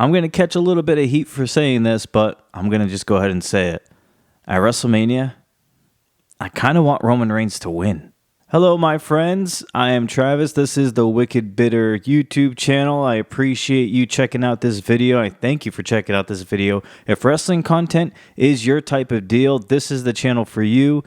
I'm going to catch a little bit of heat for saying this, but I'm going to just go ahead and say it. At WrestleMania, I kind of want Roman Reigns to win. Hello, my friends. I am Travis. This is the Wicked Bitter YouTube channel. I appreciate you checking out this video. I thank you for checking out this video. If wrestling content is your type of deal, this is the channel for you.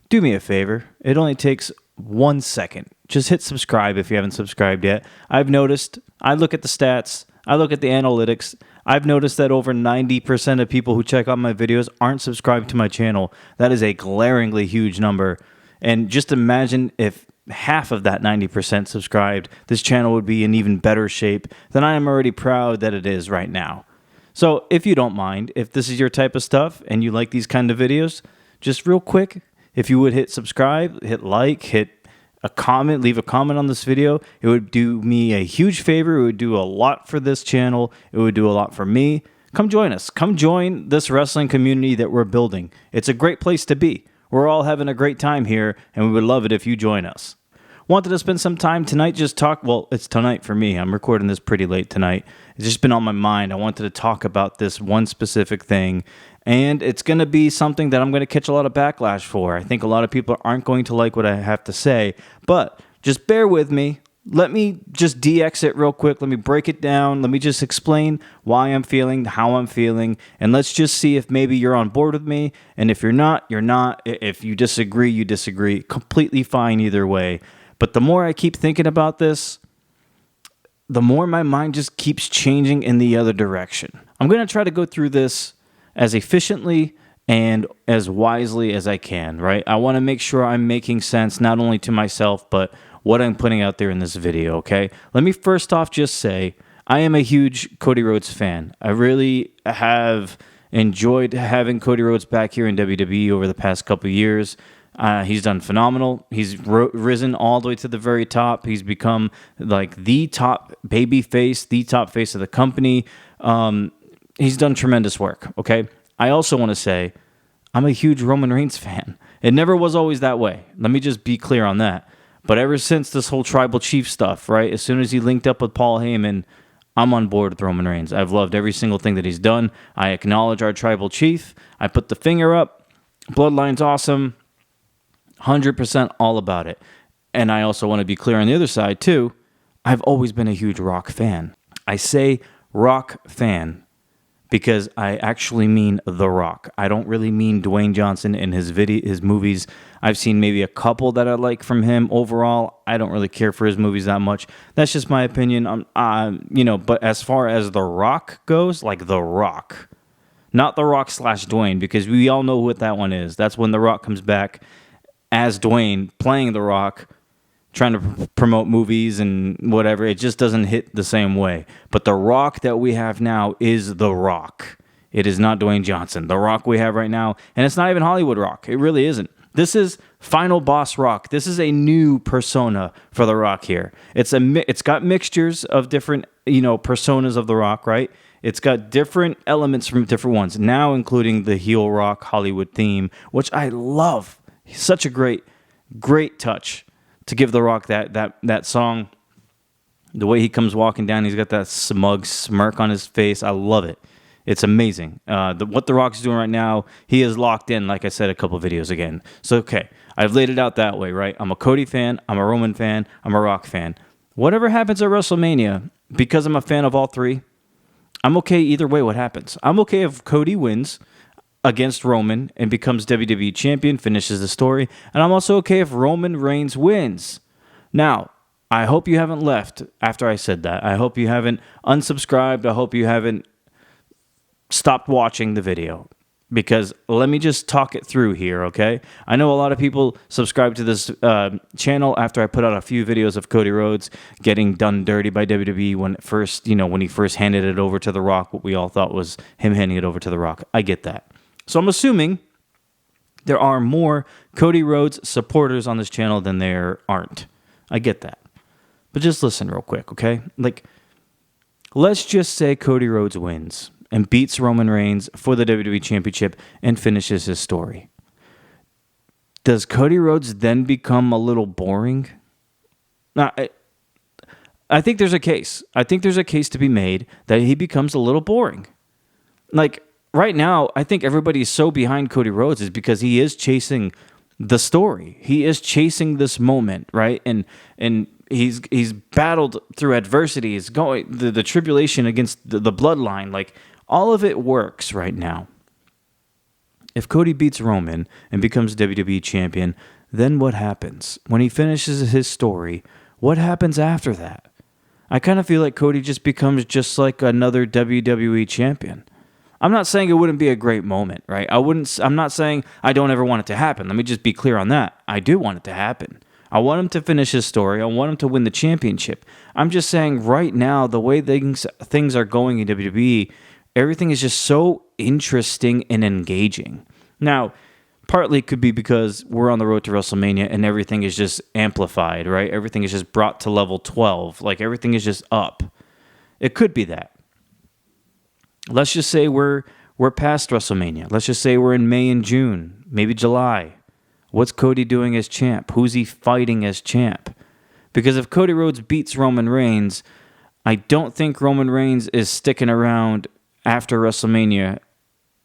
Do me a favor. It only takes 1 second. Just hit subscribe if you haven't subscribed yet. I've noticed, I look at the stats, I look at the analytics. I've noticed that over 90% of people who check out my videos aren't subscribed to my channel. That is a glaringly huge number. And just imagine if half of that 90% subscribed, this channel would be in even better shape than I am already proud that it is right now. So if you don't mind, if this is your type of stuff and you like these kind of videos, just real quick, if you would hit subscribe, hit like, hit a comment, leave a comment on this video, it would do me a huge favor. It would do a lot for this channel. It would do a lot for me. Come join us. Come join this wrestling community that we're building. It's a great place to be. We're all having a great time here, and we would love it if you join us. Wanted to spend some time tonight, well, it's tonight for me. I'm recording this pretty late tonight. It's just been on my mind. I wanted to talk about this one specific thing, and it's going to be something that I'm going to catch a lot of backlash for. I think a lot of people aren't going to like what I have to say, but just bear with me. Let me just DX it real quick. Let me break it down. Let me just explain why I'm feeling, how I'm feeling, and let's just see if maybe you're on board with me. And if you're not, you're not. If you disagree, you disagree. Completely fine either way. But the more I keep thinking about this, the more my mind just keeps changing in the other direction. I'm going to try to go through this as efficiently and as wisely as I can, right? I want to make sure I'm making sense not only to myself, but what I'm putting out there in this video, okay? Let me first off just say, I am a huge Cody Rhodes fan. I really have enjoyed having Cody Rhodes back here in WWE over the past couple of years. He's done phenomenal. He's risen all the way to the very top. He's become like the top baby face, the top face of the company. He's done tremendous work, okay? I also want to say, I'm a huge Roman Reigns fan. It never was always that way. Let me just be clear on that. But ever since this whole Tribal Chief stuff, right, as soon as he linked up with Paul Heyman, I'm on board with Roman Reigns. I've loved every single thing that he's done. I acknowledge our Tribal Chief. I put the finger up. Bloodline's awesome. 100% all about it. And I also want to be clear on the other side, too. I've always been a huge Rock fan. I say Rock fan because I actually mean The Rock. I don't really mean Dwayne Johnson in his movies. I've seen maybe a couple that I like from him. Overall, I don't really care for his movies that much. That's just my opinion. But as far as The Rock goes, like The Rock, not The Rock / Dwayne, because we all know what that one is. That's when The Rock comes back as Dwayne, playing The Rock, trying to promote movies and whatever. It just doesn't hit the same way. But The Rock that we have now is The Rock. It is not Dwayne Johnson. The Rock we have right now, and it's not even Hollywood Rock. It really isn't. This is Final Boss Rock. This is a new persona for The Rock here. It's got mixtures of different, personas of The Rock, right? It's got different elements from different ones, now including the heel Rock Hollywood theme, which I love. Such a great touch to give The Rock that song. The way he comes walking down, he's got that smug smirk on his face. I love it. It's amazing. What The Rock's doing right now, he is locked in, like I said a couple videos again. So, okay, I've laid it out that way, right? I'm a Cody fan, I'm a Roman fan, I'm a Rock fan. Whatever happens at WrestleMania, because I'm a fan of all three, I'm okay either way what happens. I'm okay if Cody wins against Roman and becomes WWE champion, finishes the story, and I'm also okay if Roman Reigns wins. Now, I hope you haven't left after I said that. I hope you haven't unsubscribed. I hope you haven't stopped watching the video, because let me just talk it through here, okay? I know a lot of people subscribe to this channel after I put out a few videos of Cody Rhodes getting done dirty by WWE when he first handed it over to The Rock, what we all thought was him handing it over to The Rock. I get that. So I'm assuming there are more Cody Rhodes supporters on this channel than there aren't. I get that. But just listen real quick, okay? Let's just say Cody Rhodes wins and beats Roman Reigns for the WWE Championship and finishes his story. Does Cody Rhodes then become a little boring? Now, I think there's a case. I think there's a case to be made that he becomes a little boring. Like right now, I think everybody's so behind Cody Rhodes is because he is chasing the story. He is chasing this moment, right? And he's battled through adversity. He's going the tribulation against the bloodline. Like all of it works right now. If Cody beats Roman and becomes WWE champion, then what happens? When he finishes his story, what happens after that? I kind of feel like Cody just becomes just like another WWE champion. I'm not saying it wouldn't be a great moment, right? I'm not saying I don't ever want it to happen. Let me just be clear on that. I do want it to happen. I want him to finish his story. I want him to win the championship. I'm just saying right now, the way things are going in WWE, everything is just so interesting and engaging. Now, partly it could be because we're on the road to WrestleMania and everything is just amplified, right? Everything is just brought to level 12. Like everything is just up. It could be that. Let's just say we're past WrestleMania. Let's just say we're in May and June, maybe July. What's Cody doing as champ? Who's he fighting as champ? Because if Cody Rhodes beats Roman Reigns, I don't think Roman Reigns is sticking around after WrestleMania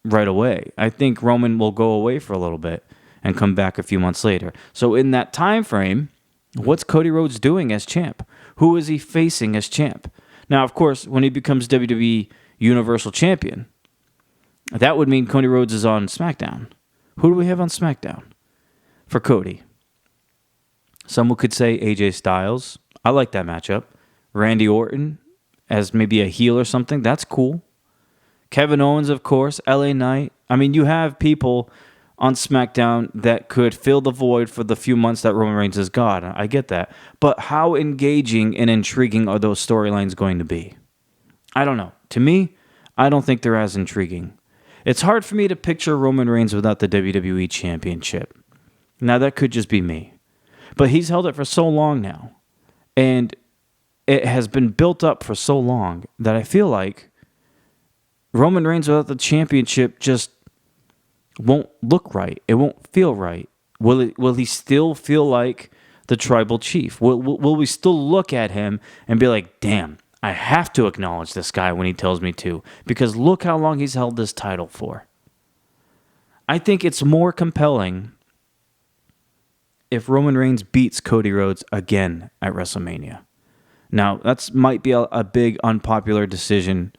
right away. I think Roman will go away for a little bit and come back a few months later. So in that time frame, what's Cody Rhodes doing as champ? Who is he facing as champ? Now, of course, when he becomes WWE Universal Champion, that would mean Cody Rhodes is on SmackDown. Who do we have on SmackDown for Cody? Someone could say AJ Styles. I like that matchup. Randy Orton as maybe a heel or something. That's cool. Kevin Owens, of course, LA Knight. I mean, you have people on SmackDown that could fill the void for the few months that Roman Reigns is gone. I get that. But how engaging and intriguing are those storylines going to be? I don't know. To me, I don't think they're as intriguing. It's hard for me to picture Roman Reigns without the WWE Championship. Now, that could just be me. But he's held it for so long now. And it has been built up for so long that I feel like Roman Reigns without the championship just won't look right. It won't feel right. Will he still feel like the tribal chief? Will we still look at him and be like, damn, I have to acknowledge this guy when he tells me to, because look how long he's held this title for. I think it's more compelling if Roman Reigns beats Cody Rhodes again at WrestleMania. Now, that might be a big unpopular decision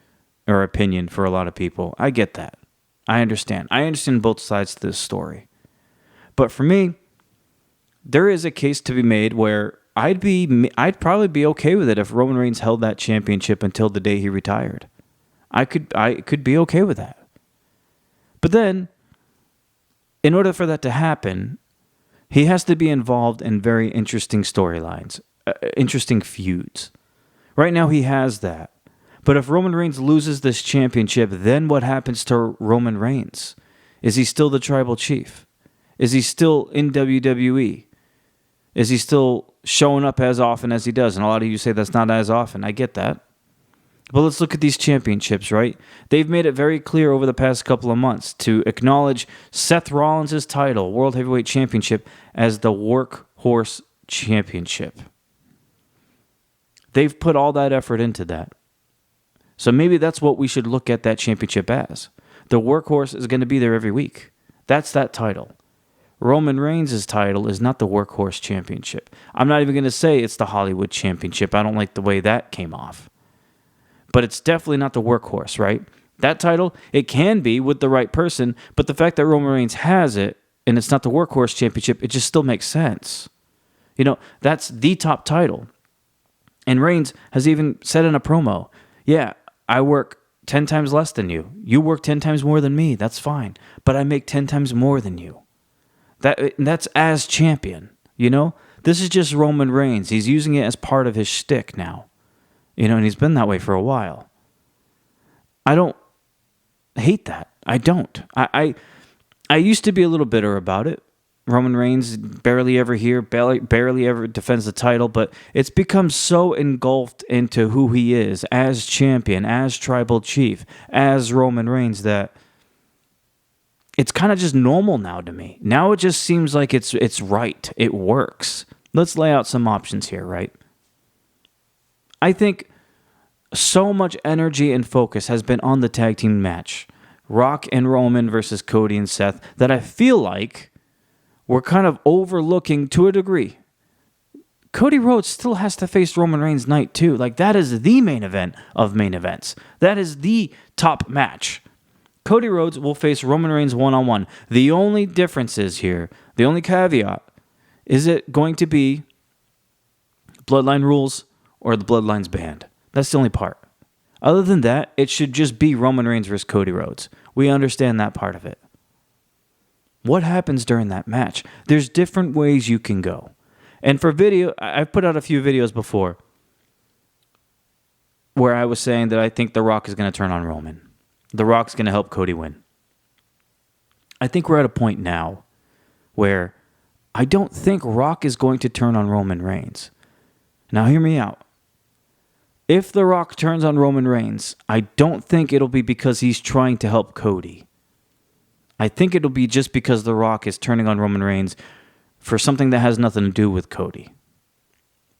or opinion for a lot of people. I get that. I understand. I understand both sides to this story. But for me, there is a case to be made where I'd probably be okay with it if Roman Reigns held that championship until the day he retired. I could be okay with that. But then, in order for that to happen, he has to be involved in very interesting storylines, interesting feuds. Right now, he has that. But if Roman Reigns loses this championship, then what happens to Roman Reigns? Is he still the tribal chief? Is he still in WWE? Is he still showing up as often as he does? And a lot of you say that's not as often. I get that. But let's look at these championships, right? They've made it very clear over the past couple of months to acknowledge Seth Rollins' title, World Heavyweight Championship, as the Workhorse Championship. They've put all that effort into that. So maybe that's what we should look at that championship as. The Workhorse is going to be there every week. That's that title. Roman Reigns' title is not the Workhorse Championship. I'm not even going to say it's the Hollywood Championship. I don't like the way that came off. But it's definitely not the Workhorse, right? That title, it can be with the right person, but the fact that Roman Reigns has it and it's not the Workhorse Championship, it just still makes sense. You know, that's the top title. And Reigns has even said in a promo, yeah, I work 10 times less than you. You work 10 times more than me. That's fine. But I make 10 times more than you. That's as champion, you know? This is just Roman Reigns. He's using it as part of his shtick now. You know, and he's been that way for a while. I don't hate that. I don't. I used to be a little bitter about it. Roman Reigns barely ever here, barely ever defends the title, but it's become so engulfed into who he is as champion, as tribal chief, as Roman Reigns that it's kind of just normal now to me. Now it just seems like it's right. It works. Let's lay out some options here, right? I think so much energy and focus has been on the tag team match, Rock and Roman versus Cody and Seth, that I feel like we're kind of overlooking to a degree. Cody Rhodes still has to face Roman Reigns night 2. Like, that is the main event of main events. That is the top match. Cody Rhodes will face Roman Reigns one-on-one. The only difference is here, the only caveat, is it going to be Bloodline rules or the Bloodline's banned? That's the only part. Other than that, it should just be Roman Reigns versus Cody Rhodes. We understand that part of it. What happens during that match? There's different ways you can go. And for video, I've put out a few videos before where I was saying that I think The Rock is going to turn on Roman. The Rock's going to help Cody win. I think we're at a point now where I don't think Rock is going to turn on Roman Reigns. Now, hear me out. If The Rock turns on Roman Reigns, I don't think it'll be because he's trying to help Cody. I think it'll be just because The Rock is turning on Roman Reigns for something that has nothing to do with Cody.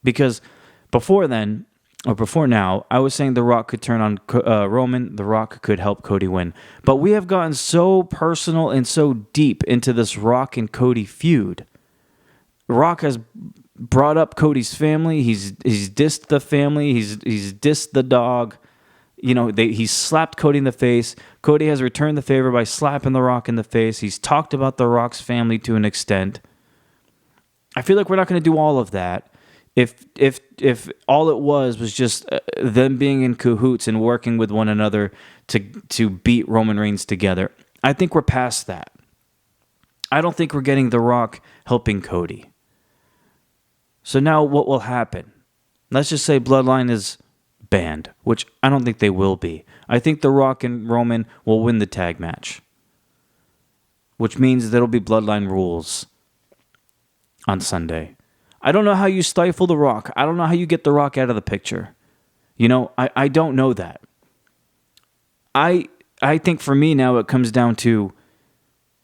Because before then, or before now, I was saying The Rock could turn on Roman, The Rock could help Cody win. But we have gotten so personal and so deep into this Rock and Cody feud. Rock has brought up Cody's family. He's dissed the family. He's dissed the dog. He's slapped Cody in the face. Cody has returned the favor by slapping The Rock in the face. He's talked about The Rock's family to an extent. I feel like we're not going to do all of that if all it was just them being in cahoots and working with one another to beat Roman Reigns together. I think we're past that. I don't think we're getting The Rock helping Cody. So now what will happen? Let's just say Bloodline is banned, which I don't think they will be. I think The Rock and Roman will win the tag match, which means there'll be Bloodline rules on Sunday. I don't know how you stifle The Rock. I don't know how you get The Rock out of the picture. I don't know that. I think for me now it comes down to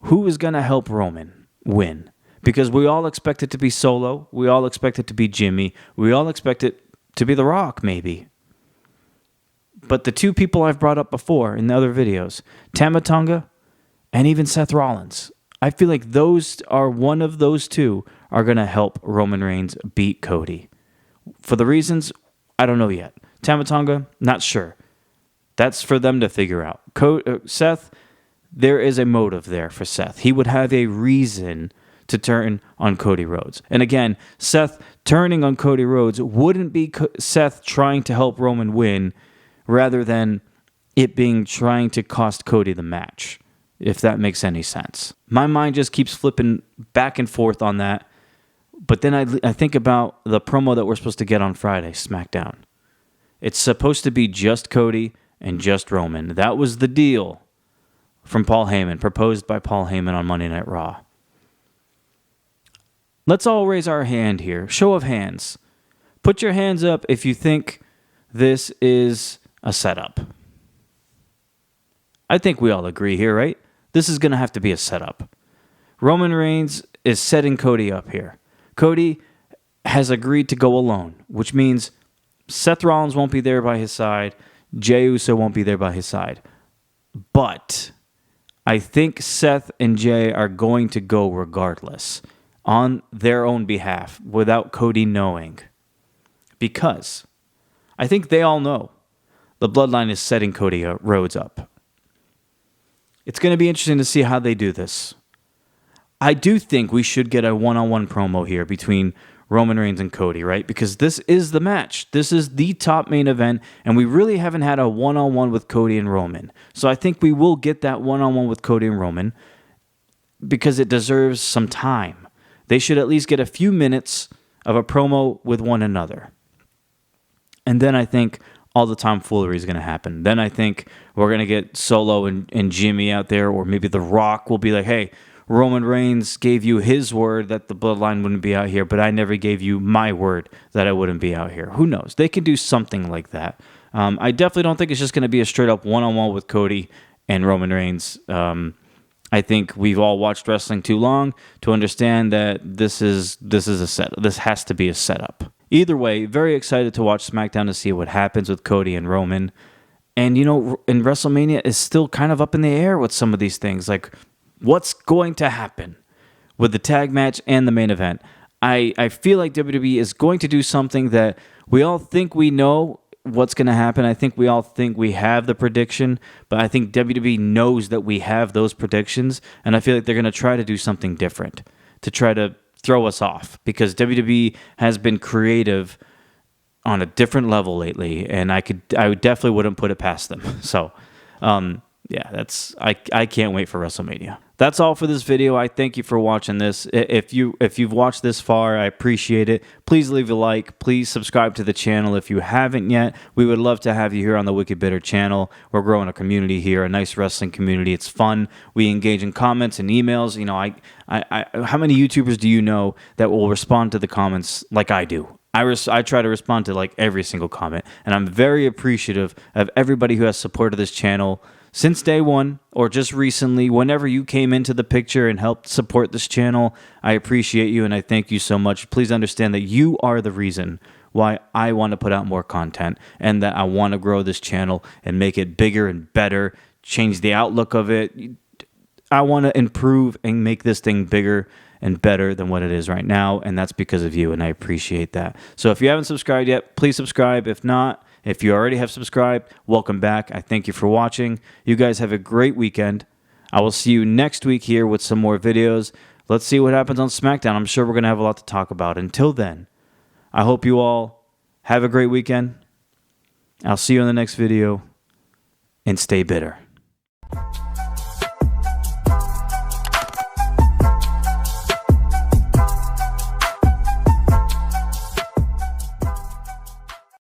who is going to help Roman win. Because we all expect it to be Solo. We all expect it to be Jimmy. We all expect it to be The Rock, maybe. But the two people I've brought up before in the other videos, Tama Tonga and even Seth Rollins, I feel like one of those two are going to help Roman Reigns beat Cody. For the reasons, I don't know yet. Tama Tonga, not sure. That's for them to figure out. Seth, there is a motive there for Seth. He would have a reason to turn on Cody Rhodes. And again, Seth turning on Cody Rhodes wouldn't be Seth trying to help Roman win rather than it being trying to cost Cody the match, if that makes any sense. My mind just keeps flipping back and forth on that. But then I think about the promo that we're supposed to get on Friday, SmackDown. It's supposed to be just Cody and just Roman. That was the deal from Paul Heyman, proposed by Paul Heyman on Monday Night Raw. Let's all raise our hand here. Show of hands. Put your hands up if you think this is a setup. I think we all agree here, right? This is going to have to be a setup. Roman Reigns is setting Cody up here. Cody has agreed to go alone, which means Seth Rollins won't be there by his side. Jey Uso won't be there by his side. But I think Seth and Jey are going to go regardless, on their own behalf, without Cody knowing. Because I think they all know the Bloodline is setting Cody Rhodes up. It's going to be interesting to see how they do this. I do think we should get a one-on-one promo here between Roman Reigns and Cody, right? Because this is the match. This is the top main event, and we really haven't had a one-on-one with Cody and Roman. So I think we will get that one-on-one with Cody and Roman because it deserves some time. They should at least get a few minutes of a promo with one another. And then I think all the tomfoolery is going to happen. Then I think we're going to get Solo and Jimmy out there, or maybe The Rock will be like, hey, Roman Reigns gave you his word that the Bloodline wouldn't be out here, but I never gave you my word that I wouldn't be out here. Who knows? They can do something like that. I definitely don't think it's just going to be a straight-up one-on-one with Cody and Roman Reigns. I think we've all watched wrestling too long to understand that this is a set. This has to be a setup. either way, very excited to watch SmackDown to see what happens with Cody and Roman. And, and WrestleMania is still kind of up in the air with some of these things. Like, what's going to happen with the tag match and the main event? I feel like WWE is going to do something that we all think we know what's going to happen. I think we all think we have the prediction, but I think WWE knows that we have those predictions, and I feel like they're going to try to do something different to try to throw us off, because WWE has been creative on a different level lately, and I definitely wouldn't put it past them. So, I can't wait for WrestleMania. That's all for this video. I thank you for watching this. If you've watched this far, I appreciate it. Please leave a like. Please subscribe to the channel if you haven't yet. We would love to have you here on the Wicked Bitter channel. We're growing a community here, a nice wrestling community. It's fun. We engage in comments and emails. How many YouTubers do you know that will respond to the comments like I do? I try to respond to like every single comment, and I'm very appreciative of everybody who has supported this channel since day one, or just recently, whenever you came into the picture and helped support this channel. I appreciate you, and I thank you so much. Please understand that you are the reason why I want to put out more content, and that I want to grow this channel and make it bigger and better, change the outlook of it. I want to improve and make this thing bigger and better than what it is right now, and that's because of you, and I appreciate that. So if you haven't subscribed yet, please subscribe. If not, if you already have subscribed, welcome back. I thank you for watching. You guys have a great weekend. I will see you next week here with some more videos. Let's see what happens on SmackDown. I'm sure we're going to have a lot to talk about. Until then, I hope you all have a great weekend. I'll see you in the next video, and stay bitter.